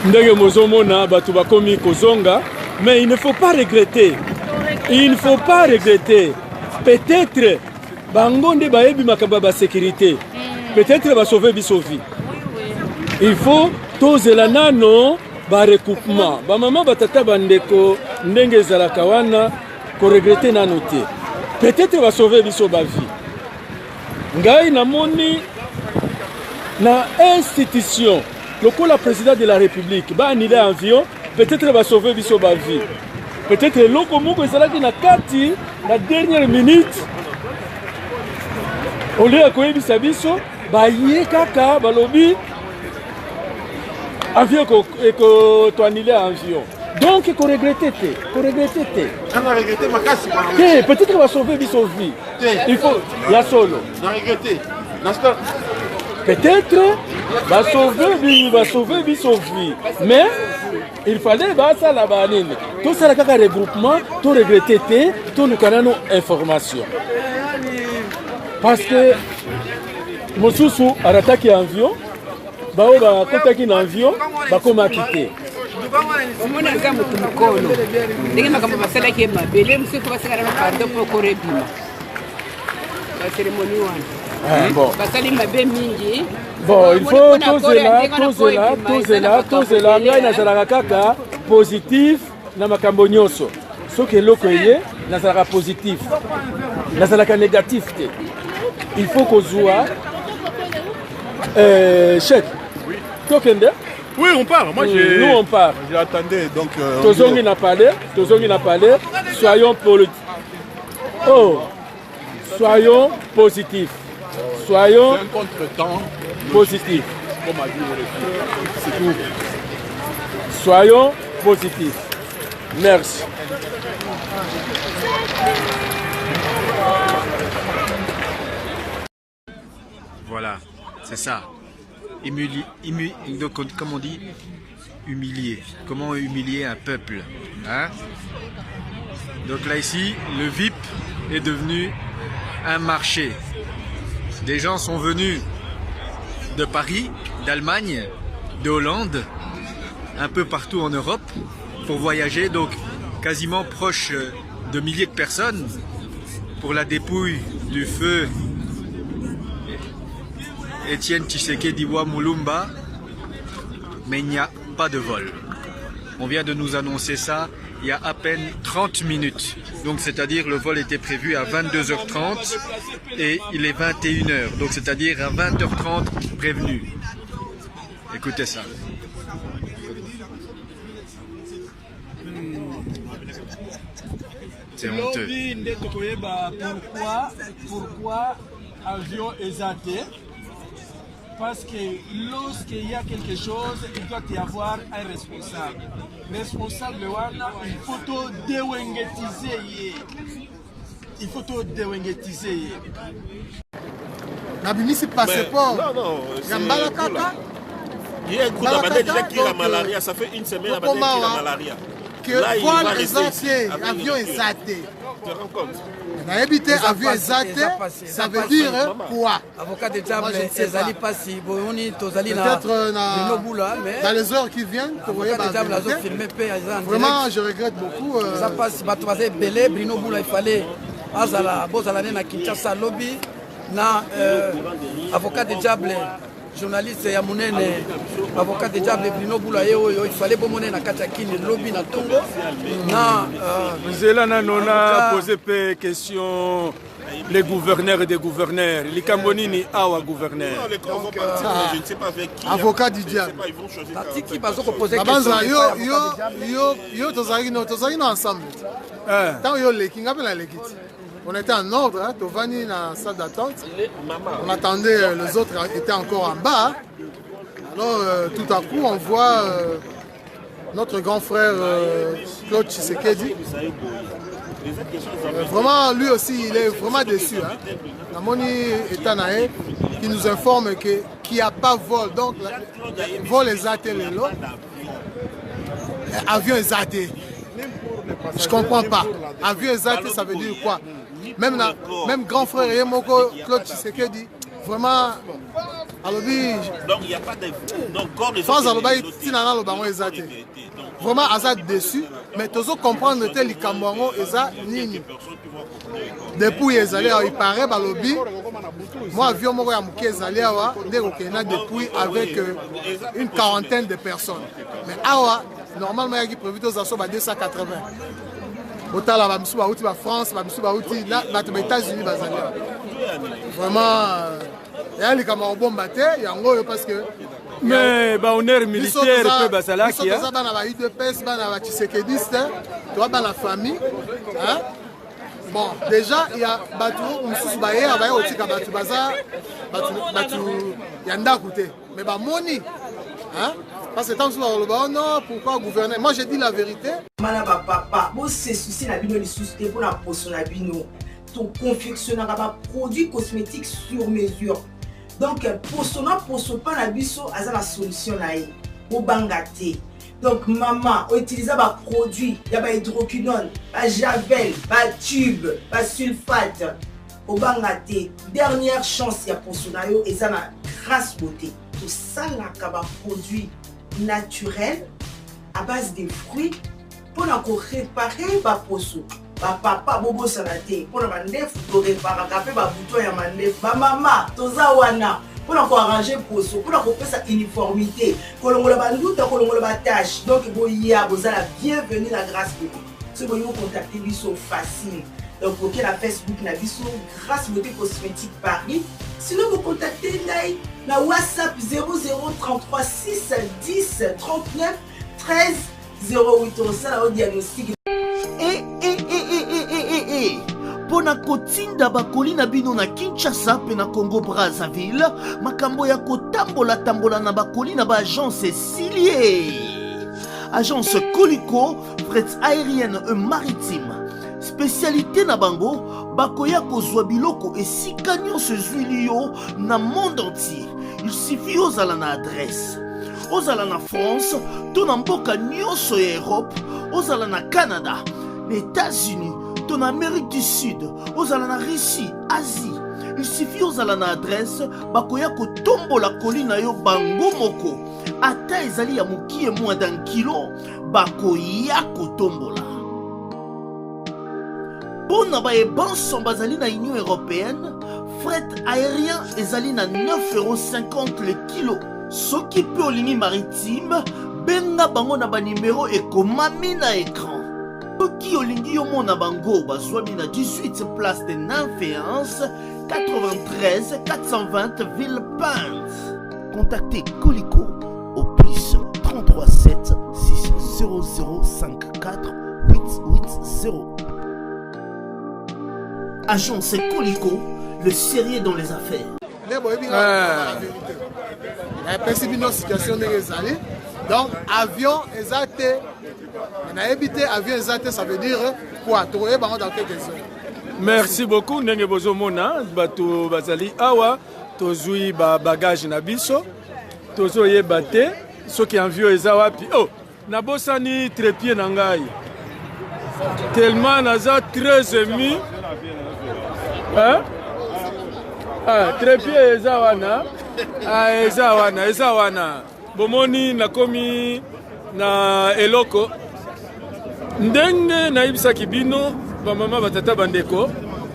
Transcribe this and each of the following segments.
ndenge mozomona bato bakomi kozonga, mais il ne faut pas regretter. Il ne faut pas regretter. Peut-être bangonde baebi makamba ba sécurité. Peut-être va sauver bisovi. Il faut tozela nano ba recoupement. Ba maman batata bandeko ndenge ezalaka wana ko regretter nano te. Peut-être va sauver biso ba vie. Ngai namoni na institution le président de la République va annuler avion, peut-être va sauver biso ba vie. Peut-être loko moko ezalaki na kati la dernière minute. Au lieu koyebisa biso ba ye kaka balobi avion ko to annuler avion. Donc ko regretter te, ko regretter te. On a regretté makasi. Peut-être va sauver biso vie. Il faut la solo. On a regretté. Peut-être va sauver vie. Mais il fallait ça la banine. Tout ça la regroupement, tout regretter, tout nous connaît nos informations. Parce que Mosusu a attaqué un avion, bao ba kotaki na avion, ba koma quitter. Omona ngamu tumukono. Ndenge makamba basala ke mabele musiku basala na pardon pour korebima. La cérémonie wana. Bon. Basali mabe mingi. Bon, il faut tous là, ngai nazalaka kaka positif na makambo nyonso. Soki eloko eye nazalaka positif. Nazalaka négatif te. Il faut kozwa chèque. Oui. Tokende? Oui, on part. Moi, nous on part. J'attendais donc. Tozongi n'a parlé. Soyons soyons positifs. Soyons un contre-temps positifs. Comme a dit c'est tout. Soyons positifs. Merci. Voilà, c'est ça. Donc, comme on dit, humilier. Comment humilier un peuple, hein? Donc là ici, le VIP est devenu un marché. Des gens sont venus de Paris, d'Allemagne, de Hollande, un peu partout en Europe pour voyager, donc quasiment proche de milliers de personnes pour la dépouille du feu Étienne Tshisekedi Mulumba, mais il n'y a pas de vol. On vient de nous annoncer ça il y a à peine 30 minutes. Donc c'est-à-dire le vol était prévu à 22h30 et il est 21h. Donc c'est-à-dire à 20h30 prévenu. Écoutez ça. C'est honteux. Pourquoi avion exalté? Parce que lorsqu'il y a quelque chose, il doit y avoir un responsable. Responsable, il faut tout déwengetiser. Il faut tout déwengetiser. Nabimi c'est passeport. Non, c'est Kaka. Il y a un coup d'abandon déjà qui a la malaria. Ça fait une semaine qu'il a la malaria. Que vol exalté, avion exalté. Tu te rends compte? Avion exalté, ça veut dire quoi? Avocat de diable, Ezali Passi, Boyoni, Tozali dans les heures qui viennent, vraiment je regrette beaucoup. Ça passe, Batoise Belé, Bruno Boula, il fallait Azala, Bozalane na Kinshasa Lobby, na avocat de diable, journaliste Yamunene, avocat de diable Bruno Boula, il fallait bomone na Kachakini Lobby na Tongo, na Zélana Nona posé des questions. Les gouverneurs et des gouverneurs, les Cambonini, Awa gouverneur. Je ne sais pas avec qui. Avocat du diable. Ils vont choisir. Qui va se poser des questions. Yo, ensemble. Tant yo les King appelle les kits. On était en ordre, hein, Tovani dans la salle d'attente. On attendait, les autres étaient encore en bas. Alors, tout à coup, on voit notre grand frère Claude Tshisekedi. Vraiment, lui aussi, il est vraiment déçu. Hein. La Moni Etanae qui nous informe qu'il n'y a pas vol. Donc, vol exalté, avion exalté. Je ne comprends pas. Avion exalté, ça veut dire quoi? Même grand frère Yemoko Claude Tshisekedi, vraiment, alobi donc il y a pas de donc corps de France alobi tinana lo bango ezate vraiment asa dessus mais tozo comprendre te likambo yango eza nini depuis ezali il paraît balobi moi avion moko ya muke ezali awa ndeko kena depuis avec une quarantaine de personnes mais awa normalement yaki prévu tozaso ba 280 otala ba misu ba uti ba France ba misu ba uti na ba États-Unis bazali vraiment ya likambo bomba te yango yo parce que mais ba honneur militaire pe basala ki ya bana ba UDPS bana ba Tshisekediste toi bana famille hein. Bon, déjà, il y a Batou, Moussous Baye, Abaye, Otika Batou Baza, Batou, Yanda Kouté. Mais bah, Moni, hein? Parce que tant que le bas, non, pourquoi gouverner? Moi, j'ai dit la vérité. Manaba papa, moi, c'est souci la bino, les soucis pour la potion la bino. Ton confectionneur a produit cosmétique sur mesure. Donc, pour son pas la biso, à la solution là, au bangaté. Donc, maman, on utilise des produits, il y a hydroquinone, javel, tube, sulfate, au bangaté. Dernière chance, il y a pour son aïe et ça n'a grâce beauté. Tout ça, là, c'est un produit naturel à base de fruits pour réparer ma poisson. Papa, bobo salate, pour la mandef, pour réparer café, bouton et mandef, maman, toza wana. Pour arranger le poisson, pour faire sa uniformité, pour la doute, pour la tâche. Donc, vous avez bienvenue la grâce de vous. Si vous contacter, c'est facile. Donc, vous la Facebook, la grâce beauté cosmétique Paris. Sinon, vous contactez la WhatsApp 0033 6 10 39 13 08. On sait la diagnostic. Pona kotinda bakoli na bino na Kinshasa pe na Congo Brazzaville makambo ya kotambola tambola na bakoli na ba agence Silier. Agence Colicot, fret aérienne et maritime. Spécialité na bango bakoya kozwa biloko esika nyonso zwilio na monde entier. Il suffit ozala na adresse. Ozala na France, to na mboka nyonso ya Europe, ozala na Canada, les États-Unis, en Amérique du Sud, aux en Russie, Asie. Il suffit aux à adresse, bakoya ko tombo la colline yo bango moko. Ata ezali ya muki et moins d'un kilo, bakoya ko tombo la. Bon na ba e banson bazali na Union Européenne, fret aérien ezali na 9,50 € le kilo. Soki pe ligne maritime, benga bango na ba numéro e komami na écran. Qui olingi yo mona bango bazwami na 18 place de Nanféance 93 420 Villepinte. Contactez Colicot au plus 33 7 600 54 880. Agence Colicot, le sérieux dans les affaires. Donc avion exacté. On a évité avion exacté, ça veut dire quoi? Dans quelques heures. Merci beaucoup. Ndenge bozomona bato bazali awa tozui ba bagage na biso tozo yebate soki envio eza wapi. Oh, nabosani trépied na ngai. Tellement naza très ému. Hein? Ah, trépied eza wana. Ah, eza wana. Bomoni nakomi na eloko. Ndenge naibisaki bino ba mama batata bandeko,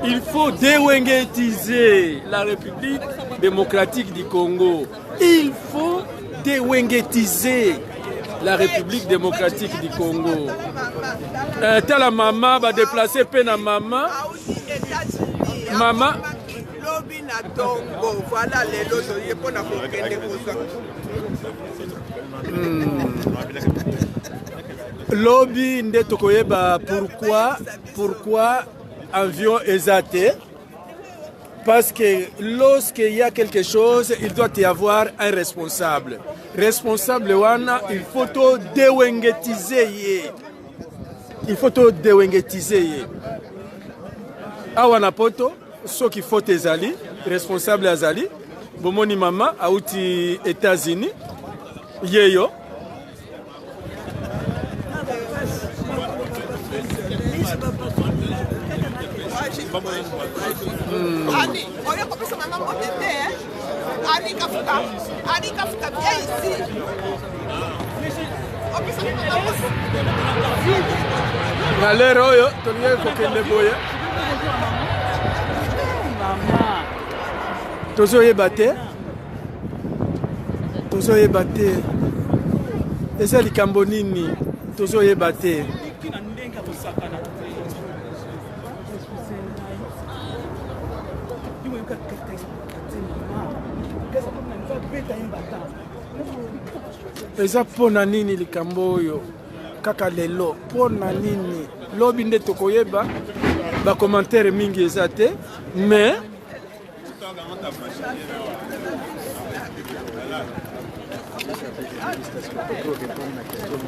il faut déwengetiser la République démocratique du Congo. Il faut déwengetiser la République démocratique du Congo. Tala mama ba déplacer pena mama. Mama lobi na tongo voilà les lotos pour na kokende kosa. Lobby nde tokoyeba pourquoi avion exaté, parce que lorsqu'il y a quelque chose il doit y avoir un responsable wana il faut to déwengetiser awa na poto soki faut ezali responsable azali bomoni mama auti États-Unis yeyo viens ici. Na lero oyo tolingi kokende boye tozoyeba te eza likambo nini tozoyeba te. eza mpona nini likambo oyo kaka lelo mpona nini lobi nde tokoyeba bakomantere mingi eza te mais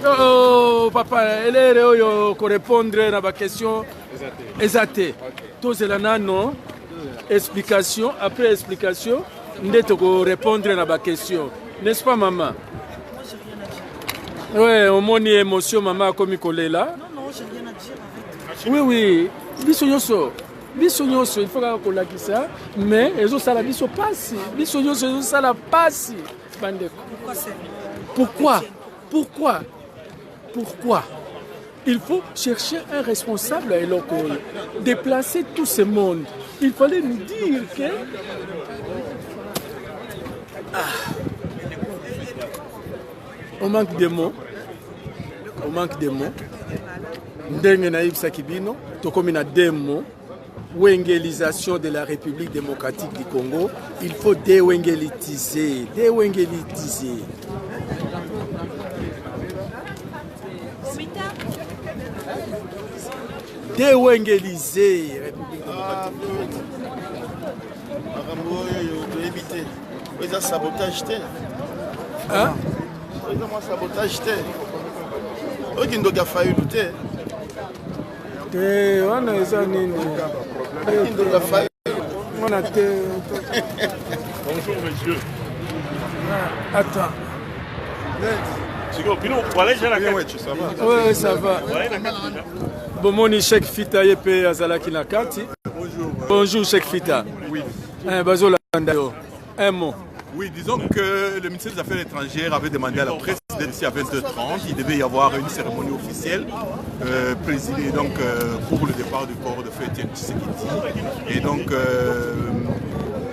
oh papa elere oyo korépondre na baquestion eza te tozela nano explication après explication nde tokorépondre na baquestion, n'est-ce pas maman? Ouais, on moni émotion maman a komi kolela. Non, j'ai rien à dire avec. Oui, biso nyonso, il faut qu'on ait ça, mais ezo sala biso pasi, biso nyonso ezo sala pasi bandeko. Pourquoi? Il faut chercher un responsable à Elokol, déplacer tout ce monde. Il fallait nous dire que on manque de mots. Ndenge na ibsa kibino, tokomi na demo, wengelisation de la République démocratique du Congo, il faut déwengelitiser. Déwengeliser République démocratique. Ils ont sabotage. Hein? Ils ont sabotage. Ils ont failli lutter. On a ça nini. On a bonjour monsieur. Attends. Oui, ça va. Bon, mon Cheikh Fita yepe azalaki na kati. Bonjour Cheikh Fita. Oui. Un mot. Oui, disons que le ministère des Affaires étrangères avait demandé à la presse d'être ici à 20h30. Il devait y avoir une cérémonie officielle présidée donc, pour le départ du corps de feu Étienne Tshisekedi. Et donc,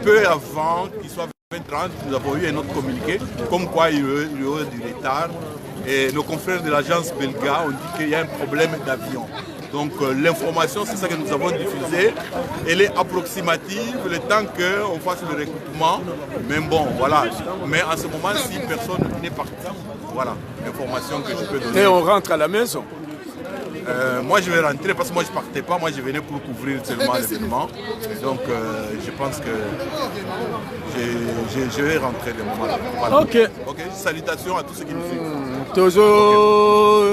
peu avant qu'il soit 20h30, nous avons eu un autre communiqué, comme quoi il y aurait du retard. Et nos confrères de l'agence Belga ont dit qu'il y a un problème d'avion. Donc l'information, c'est ça que nous avons diffusé. Elle est approximative, le temps qu'on fasse le recoupement. Mais bon, voilà. Mais en ce moment, si personne n'est parti, voilà l'information que je peux donner. Et on rentre à la maison. Moi, je vais rentrer parce que moi, je ne partais pas. Moi, je venais pour couvrir seulement l'événement. Donc, je pense que je vais rentrer le moment là. Voilà. Ok. Salutations à tous ceux qui nous suivent. Toujours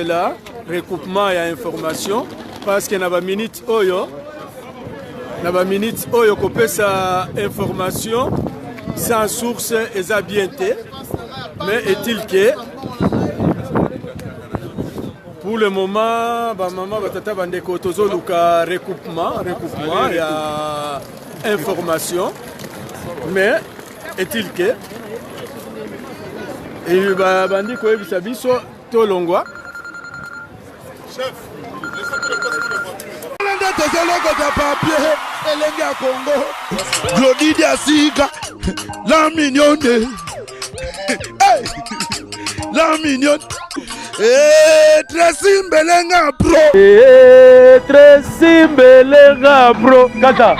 là, recoupement et information. Parce que na minute oyo kopé sa information sans source et ça bien té. Mais est-il que pour le moment, maman batata bandeko tozo luka recoupement et information. Mais est-il que et bandi ko ebisa biso to longwa chef tozoloko ta papier elenge ya Congo Glodidi Asika la mignonne la mignonne Tracy Mbelenga bro Tracy Mbelenga bro kata